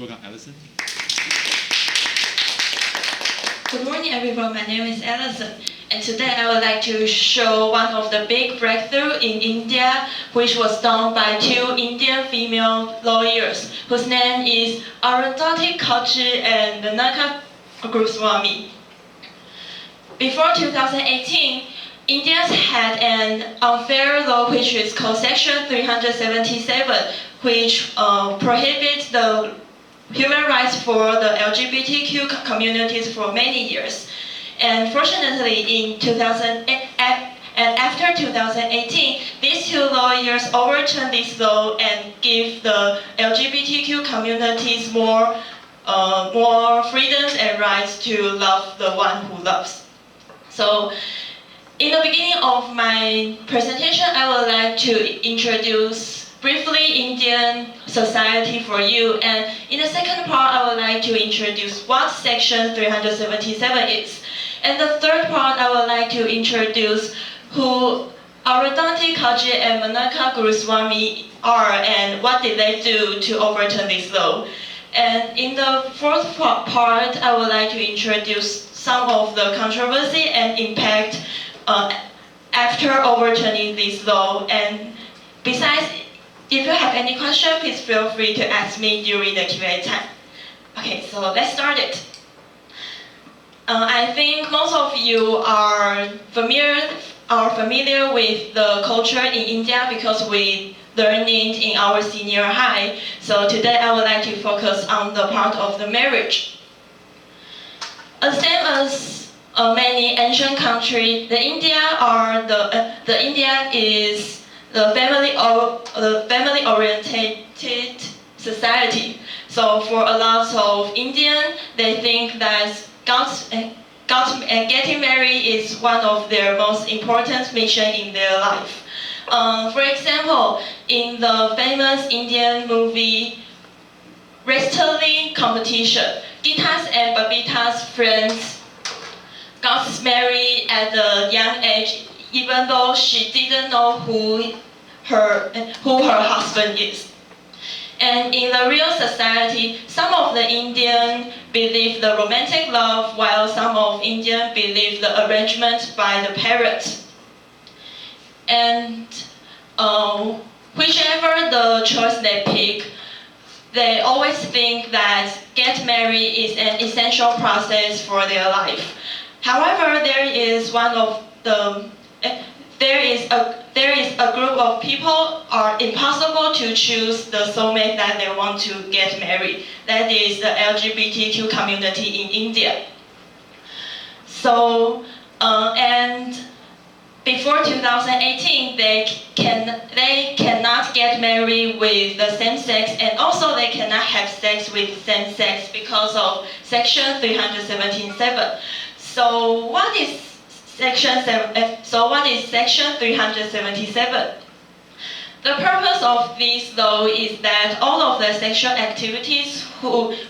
Welcome, Alison. Good morning, everyone. My name is Alison, and today I would like to show one of the big breakthrough in India, which was done by two Indian female lawyers, whose name is Arundhati Kaji and Nanaka Goswami. Before 2018, India had an unfair law which is called Section 377, which prohibits the human rights for the LGBTQ communities for many years. And fortunately, after 2018, these two lawyers overturned this law and give the LGBTQ communities more freedoms and rights to love the one who loves. So, in the beginning of my presentation, I would like to introduce briefly Indian society for you, and in the second part I would like to introduce what Section 377 is. And the third part I would like to introduce who Arundhati Kaji and Manaka Goswami are and what did they do to overturn this law. And in the fourth part I would like to introduce some of the controversy and impact after overturning this law. And besides, if you have any question, please feel free to ask me during the Q&A time. Okay, so let's start it. I think most of you are familiar with the culture in India because we learned it in our senior high. So today I would like to focus on the part of the marriage. Same as many ancient countries, the India is the family-oriented society. So for a lot of Indians, they think that getting married is one of their most important missions in their life. For example, in the famous Indian movie wrestling competition, Geeta's and Babita's friends got married at a young age, even though she didn't know who her husband is. And in the real society, some of the Indians believe the romantic love, while some of Indians believe the arrangement by the parents. And whichever the choice they pick, they always think that get married is an essential process for their life. However, there is a group of people are impossible to choose the soulmate that they want to get married. That is the LGBTQ community in India. So, and before 2018, they cannot get married with the same sex, and also they cannot have sex with same sex because of Section 377. So what is Section 377? The purpose of this law is that all of the sexual activities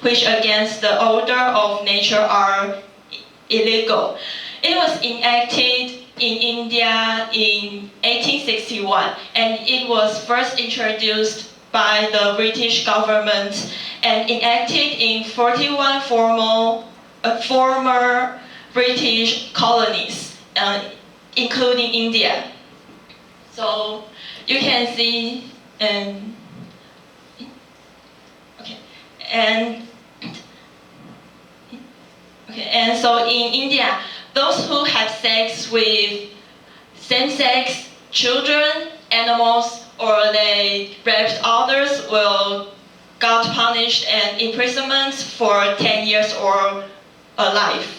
which against the order of nature are illegal. It was enacted in India in 1861, and it was first introduced by the British government and enacted in 41 former British colonies, including India. So you can see, and so in India, those who have sex with same-sex children, animals, or they raped others will get punished and imprisonment for 10 years or a life.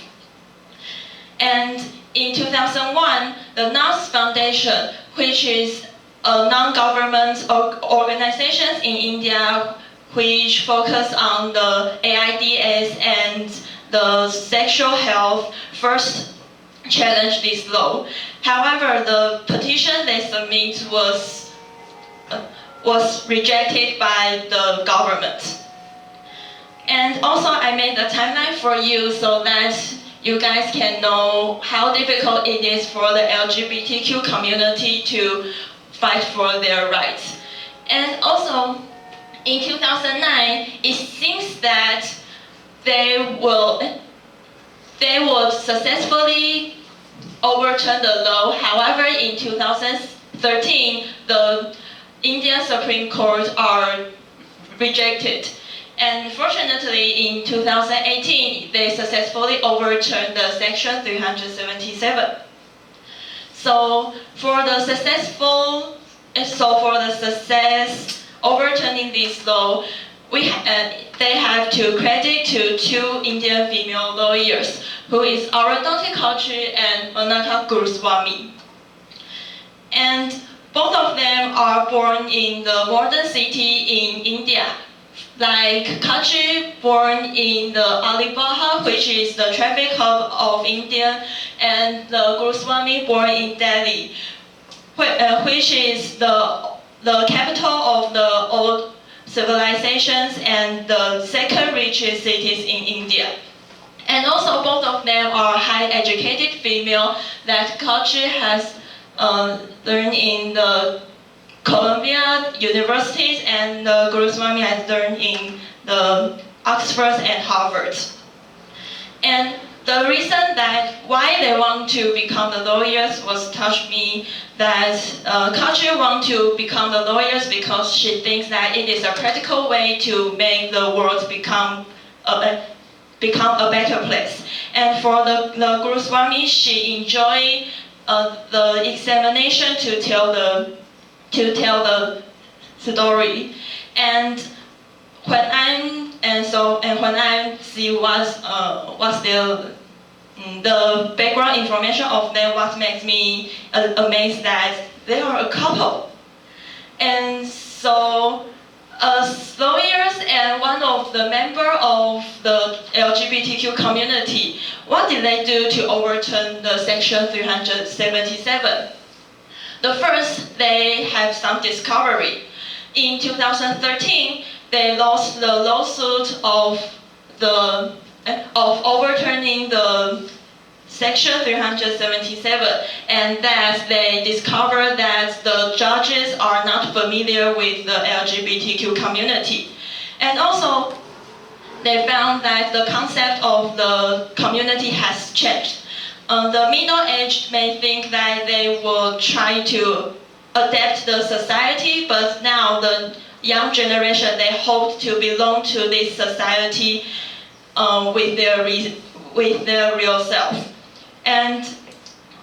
And in 2001, the NAS Foundation, which is a non-government organization in India which focus on the AIDS and the sexual health, first challenged this law. However, the petition they submit was rejected by the government. And also, I made a timeline for you so that you guys can know how difficult it is for the LGBTQ community to fight for their rights. And also, in 2009, it seems that they will successfully overturn the law. However, in 2013, the Indian Supreme Court are rejected. And fortunately, in 2018, they successfully overturned the Section 377. So for the success overturning this law, they have to credit to two Indian female lawyers, who is Arundhati Khatri and Manaka Guruswamy. And both of them are born in the modern city in India. Like Khatri born in the Alibaha, which is the traffic hub of India, and the Guruswamy born in Delhi, which is the capital of the old civilizations and the second richest cities in India. And also both of them are high educated female that Khatri has learned in the Columbia universities, and Guruswamy has learned in the Oxford and Harvard. And the reason that why they want to become the lawyers was touched me, that Khatri want to become the lawyers because she thinks that it is a practical way to make the world become a better place. And for the Guruswamy, she enjoy the examination to tell the story. And when I see what's the background information of them, what makes me amazed that they are a couple. And so as lawyers and one of the member of the LGBTQ community, what did they do to overturn the Section 377? The first, they have some discovery. In 2013, they lost the lawsuit of overturning the Section 377, and that they discovered that the judges are not familiar with the LGBTQ community. And also, they found that the concept of the community has changed. The middle-aged may think that they will try to adapt the society, but now the young generation, they hope to belong to this society with their real self. And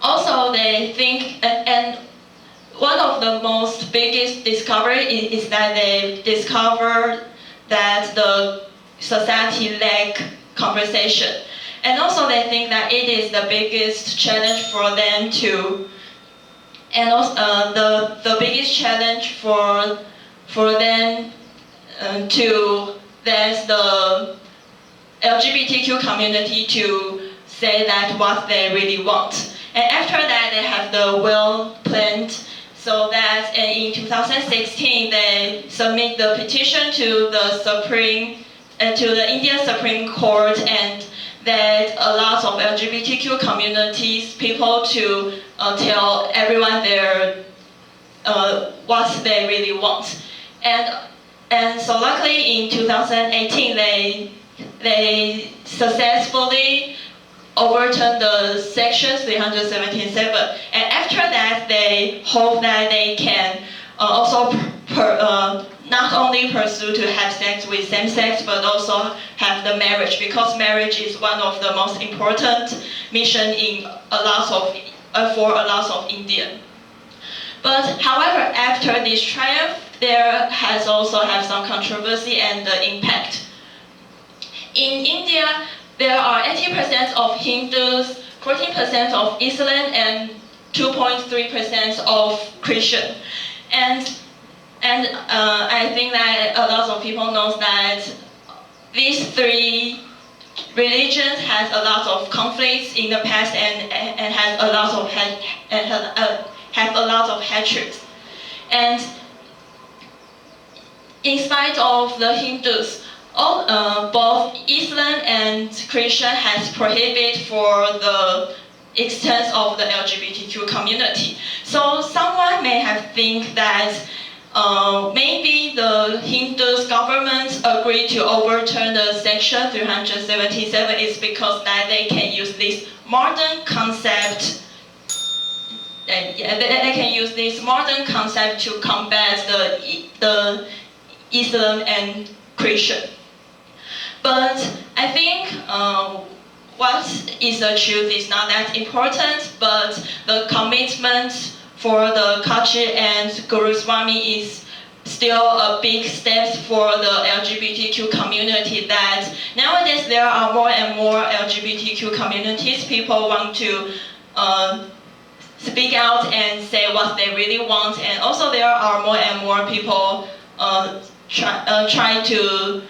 also they think, and one of the most biggest discovery is that they discovered that the society lack conversation. And also they think that it is the biggest challenge for them to, and also the biggest challenge for them to, there's the LGBTQ community to say that what they really want. And after that, they have the well planned, so that in 2016 they submit the petition to the Indian Supreme Court, and that allows of LGBTQ communities people to tell everyone their what they really want. And so luckily in 2018 they successfully overturned the Section 377, and after that they hope that they can also not only pursue to have sex with same sex, but also have the marriage, because marriage is one of the most important mission for a lot of Indian. But however, after this triumph, there has also have some controversy and impact. In India, there are 80% of Hindus, 14% of Islam, and 2.3% of Christian. And I think that a lot of people know that these three religions has a lot of conflicts in the past and has a lot of have a lot of hatred. And in spite of the Hindus, both Islam and Christian has prohibited for the extent of the LGBTQ community. So someone may have think that maybe the Hindu government agreed to overturn the Section 377 is because that they can use this modern concept. They can use this modern concept to combat the Islam and Christian. But I think what is the truth is not that important, but the commitment for the Kachi and Guru Swami is still a big step for the LGBTQ community, that nowadays there are more and more LGBTQ communities. People want to speak out and say what they really want, and also there are more and more people try to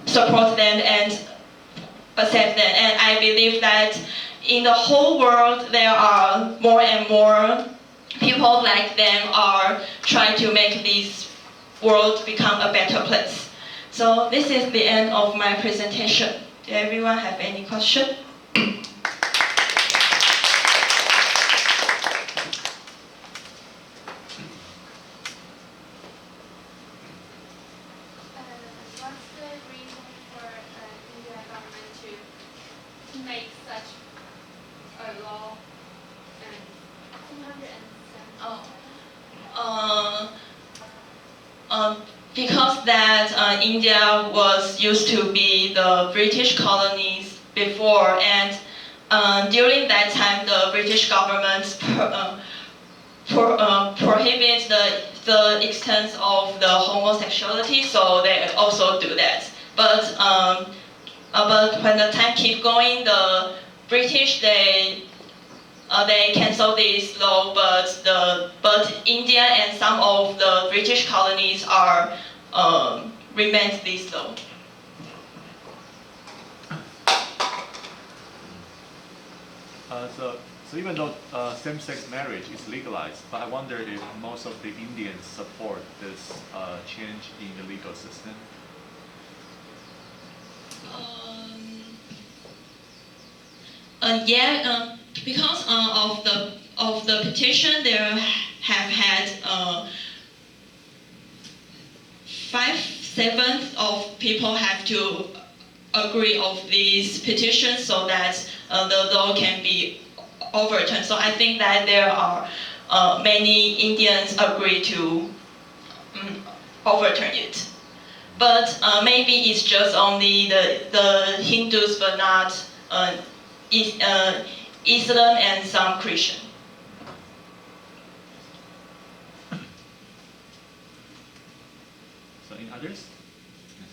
support them and accept them. And I believe that in the whole world there are more and more people like them are trying to make this world become a better place. So this is the end of my presentation. Do everyone have any question? What's the reason for India government to make such a law in 207? Because that India was used to be the British colonies before, and during that time the British government prohibits the extent of the homosexuality, so they also do that. But when the time keep going, the British they cancel this law, but India and some of the British colonies are remain this law. So even though same-sex marriage is legalized, but I wonder if most of the Indians support this change in the legal system. Because of the petition, there have had 5/7 of people have to agree of these petitions so that the law can be overturned. So I think that there are many Indians agree to overturn it. But maybe it's just only the Hindus, but not Islam and some Christian. So in others?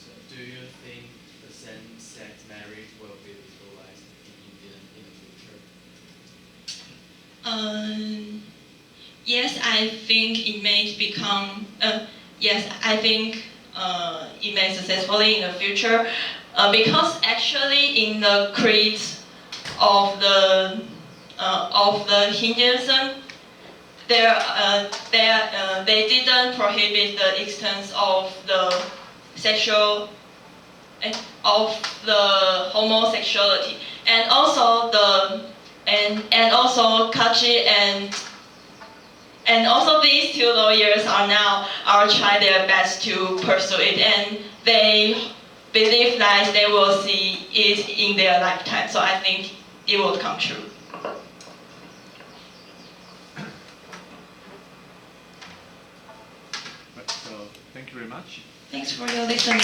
So do you think the same-sex marriage will be legalized in India in the future? Yes, I think it may become. Yes, I think it may successfully in the future, because actually in the creed of the Hinduism, they didn't prohibit the extent of the sexual of the homosexuality, and also and also Kachi and also these two lawyers are trying their best to pursue it, and they believe that they will see it in their lifetime. So I think it will come true. So thank you very much. Thanks for your listening.